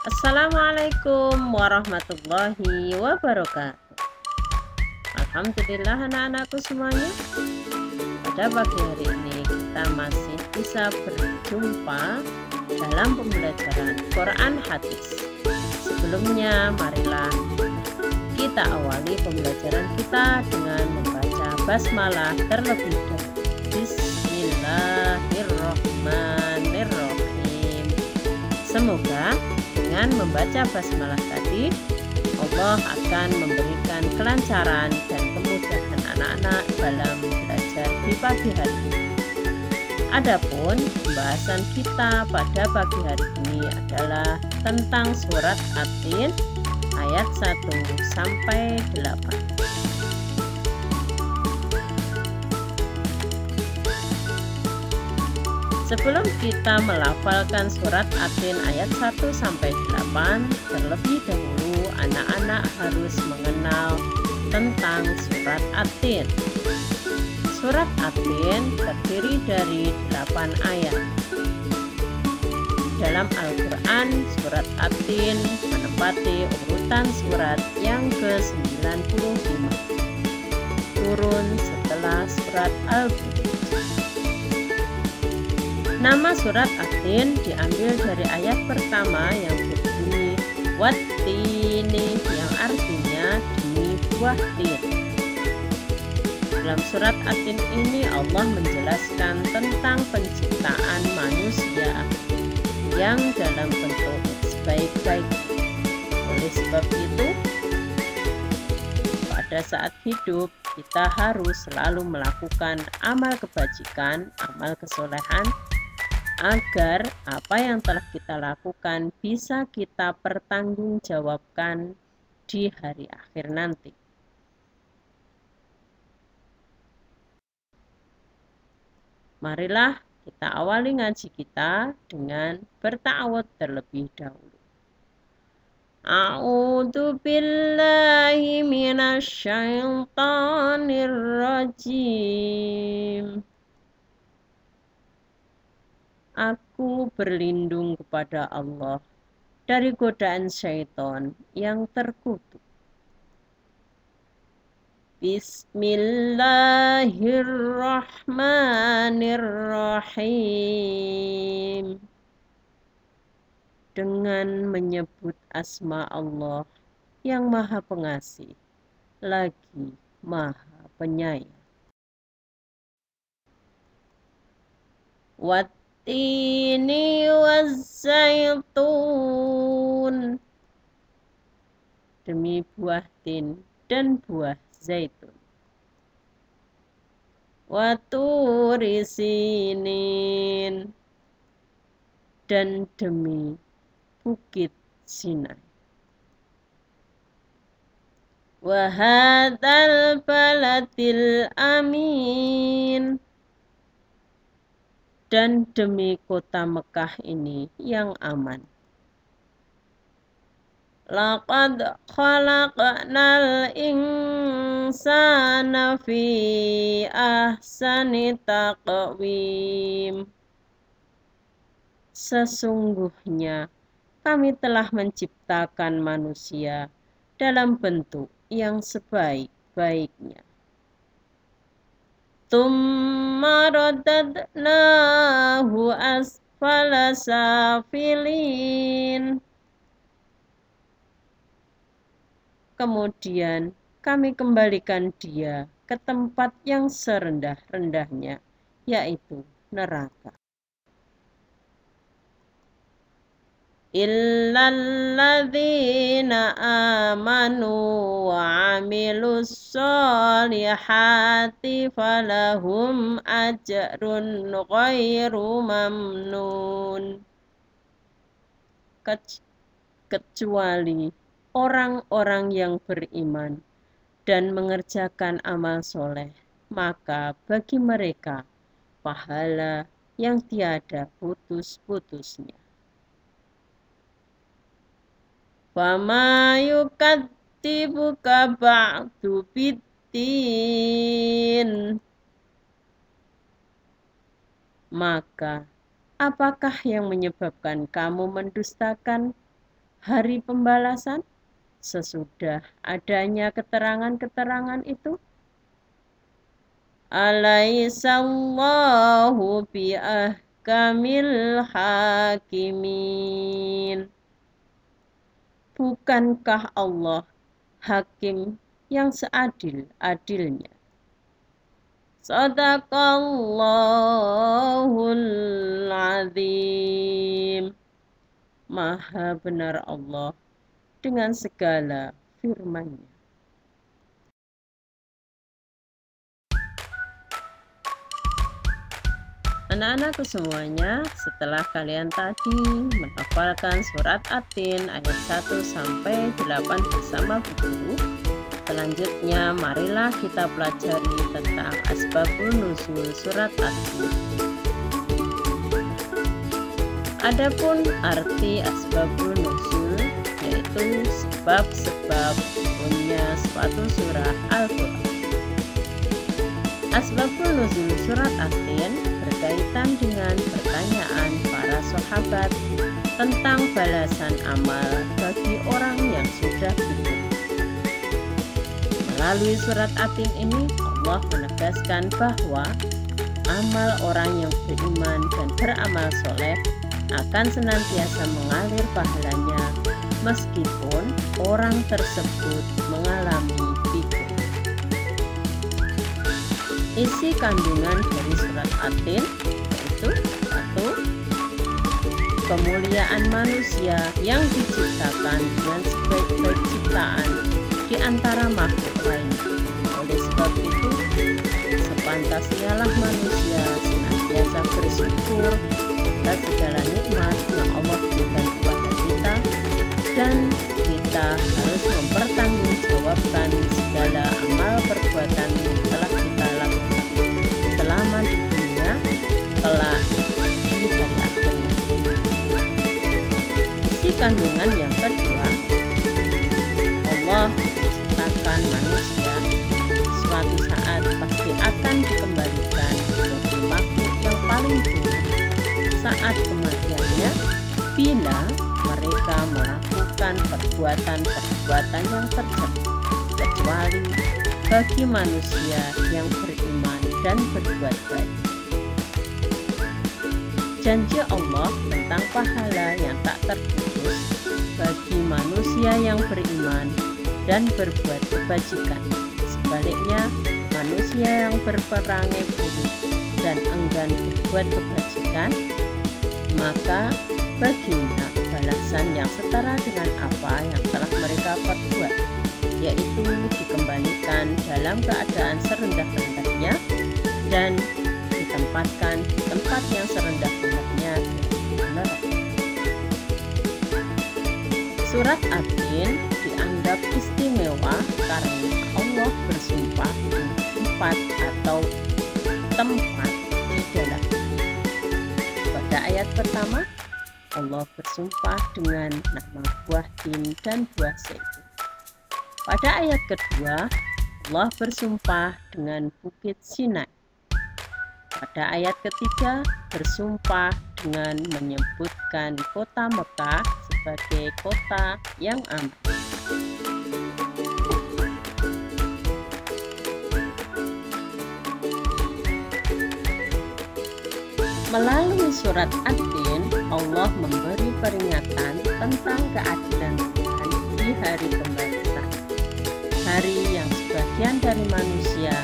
Assalamualaikum warahmatullahi wabarakatuh. Alhamdulillah anak-anakku semuanya. Pada pagi hari ini kita masih bisa berjumpa dalam pembelajaran Quran Hadis. Sebelumnya marilah kita awali pembelajaran kita dengan membaca basmalah terlebih dahulu. Bismillahirrahmanirrahim. Semoga dengan membaca basmalah tadi, Allah akan memberikan kelancaran dan kemudahan anak-anak dalam belajar di pagi hari ini. Adapun pembahasan kita pada pagi hari ini adalah tentang surat At-Tin ayat 1 sampai 8. Sebelum kita melafalkan surat At-Tin ayat 1 sampai 8, terlebih dahulu anak-anak harus mengenal tentang surat At-Tin. Surat At-Tin terdiri dari 8 ayat. Dalam Al-Quran, surat At-Tin menempati urutan surat yang ke-95, turun setelah surat Al-Buruj. Nama surat At-Tin diambil dari ayat pertama yang berbunyi Wat-tini, yang artinya demi buah tin. Dalam surat At-Tin ini Allah menjelaskan tentang penciptaan manusia yang dalam bentuk sebaik-baik. Oleh sebab itu, pada saat hidup kita harus selalu melakukan amal kebajikan, amal kesolehan, agar apa yang telah kita lakukan bisa kita pertanggungjawabkan di hari akhir nanti. Marilah kita awali ngaji kita dengan berta'awudz terlebih dahulu. A'udzu billahi minasyaitonir rajim. Aku berlindung kepada Allah dari godaan syaitan yang terkutuk. Bismillahirrahmanirrahim. Dengan menyebut asma Allah yang Maha Pengasih lagi Maha Penyayang. Wat-tini waz-zaitun, demi buah tin dan buah zaitun. Wa-turi sinin, dan demi bukit Sinai. Wa hadzal baladil amin, dan demi kota Mekah ini yang aman. Laqad khalaqnal insana fi ahsani taqwim. Sesungguhnya kami telah menciptakan manusia dalam bentuk yang sebaik-baiknya. Tsumma radadnahu asfala safilin. Kemudian kami kembalikan dia ke tempat yang serendah-rendahnya, yaitu neraka. Illalladzina amanu wa amilus solihati falahum ajrun ghairu mamnun. Kecuali orang-orang yang beriman dan mengerjakan amal soleh, maka bagi mereka pahala yang tiada putus-putusnya. Fama yukadzibuka ba'du biddin. Maka apakah yang menyebabkan kamu mendustakan hari pembalasan sesudah adanya keterangan-keterangan itu? Alaihissallahu biahkamil hakimin. Bukankah Allah hakim yang seadil-adilnya? Sadaqallahul azim. Maha benar Allah dengan segala firman-Nya. Anak-anakku semuanya, setelah kalian tadi menghafalkan surat At-Tin ayat 1 sampai 8 bersama buku, selanjutnya marilah kita pelajari tentang asbabun nuzul surat At-Tin. Adapun arti asbabun nuzul yaitu sebab-sebab turunnya suatu surah Al-Qur'an. Asbabun nuzul surat At-Tin berkaitan dengan pertanyaan para sahabat tentang balasan amal bagi orang yang sudah hidup. Melalui surat At-Tin ini, Allah menegaskan bahwa amal orang yang beriman dan beramal soleh akan senantiasa mengalir pahalanya meskipun orang tersebut mengalami pikir. Isi kandungan dari surat At-Tin yaitu 1. Kemuliaan manusia yang diciptakan dengan sebaik-baik ciptaan di antara makhluk lainnya. Oleh sebab itu, sepantasnya lah manusia senantiasa bersyukur atas segala nikmat yang Allah berikan kepada kita, dan kita harus mempertanggungjawabkan segala amal perbuatan yang telah kita lakukan selama di dunia telah di hari akhir. Isi kandungan yang kedua, Allah menciptakan manusia suatu saat pasti akan dikembalikan menjadi makhluk yang paling buruk saat kematiannya bila mereka melakukan perbuatan-perbuatan yang tercela, kecuali bagi manusia yang beriman dan berbuat baik. Janji Allah tentang pahala yang tak terputus bagi manusia yang beriman dan berbuat kebajikan. Sebaliknya, manusia yang berperangai buruk dan enggan berbuat kebajikan, maka baginya balasan yang setara dengan apa yang telah mereka perbuat, yaitu dikembalikan dalam keadaan serendah-rendahnya dan ditempatkan di tempat yang serendah-rendahnya di neraka. Surat At-Tin dianggap istimewa karena Allah bersumpah dengan tempat atau tempat di dalamnya. Pada ayat pertama, Allah bersumpah dengan nama buah tin dan buah zaitun. Pada ayat kedua, Allah bersumpah dengan bukit Sinai. Pada ayat ketiga, bersumpah dengan menyebutkan kota Mekah sebagai kota yang aman. Melalui surat At-Tin, Allah memberi peringatan tentang keadilan Tuhan di hari pembalasan. Hari yang sebagian dari manusia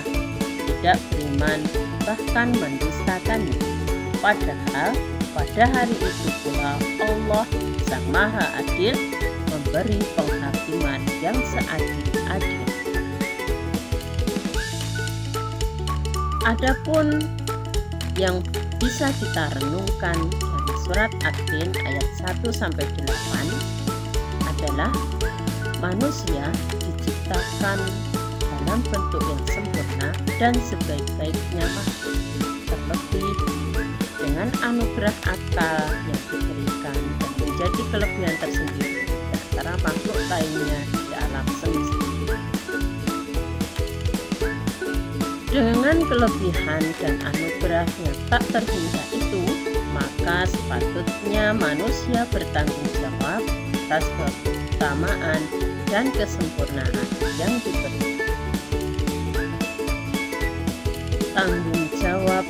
tidak beriman, bahkan mendustakannya. Padahal pada hari itu pula Allah Sang Maha Adil memberi penghakiman yang seadil-adil. Adapun yang bisa kita renungkan dari surat At-Tin ayat 1-8 adalah manusia diciptakan dalam bentuk yang sempurna dan sebaik-baiknya makhluk, terlebih dengan anugerah akal yang diberikan dan menjadi kelebihan tersendiri di antara makhluk lainnya di alam semesta. Dengan kelebihan dan anugerah yang tak terhingga itu, maka sepatutnya manusia bertanggung jawab atas keutamaan dan kesempurnaan yang diberikan. Tanggung jawab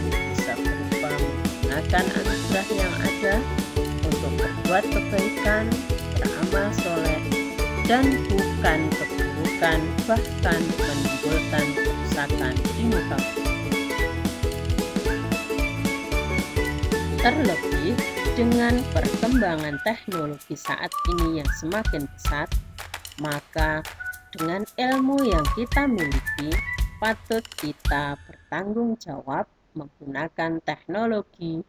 bisa berupa menggunakan anugerah yang ada untuk berbuat kebaikan, beramal soleh, dan bukan keburukan, bahkan menimbulkan kerusakan di muka bumi. Terlebih dengan perkembangan teknologi saat ini yang semakin pesat, maka dengan ilmu yang kita miliki, patut kita bertanggung jawab menggunakan teknologi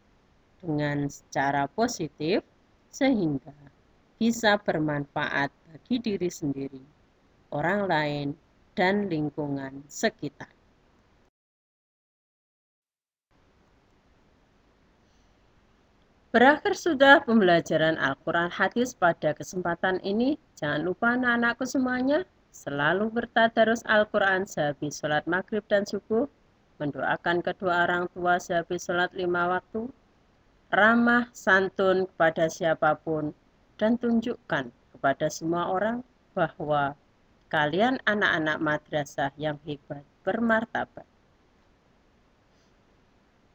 dengan secara positif sehingga bisa bermanfaat bagi diri sendiri, orang lain, dan lingkungan sekitar. Berakhir sudah pembelajaran Al-Quran Hadis pada kesempatan ini. Jangan lupa anak-anakku semuanya selalu bertadarus Al-Quran sehabis sholat maghrib dan subuh, mendoakan kedua orang tua sehabis sholat 5 waktu, ramah santun kepada siapapun, dan tunjukkan kepada semua orang bahwa kalian anak-anak madrasah yang hebat, bermartabat.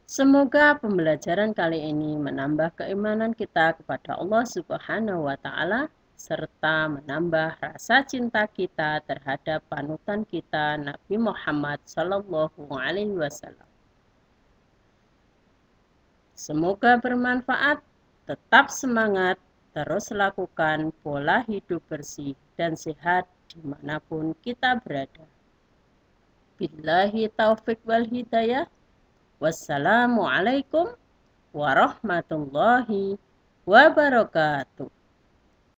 Semoga pembelajaran kali ini menambah keimanan kita kepada Allah Subhanahu wa Ta'ala, serta menambah rasa cinta kita terhadap panutan kita Nabi Muhammad Sallallahu Alaihi Wasallam. Semoga bermanfaat, tetap semangat, terus lakukan pola hidup bersih dan sehat dimanapun kita berada. Billahi taufiq wal hidayah. Wassalamualaikum warahmatullahi wabarakatuh.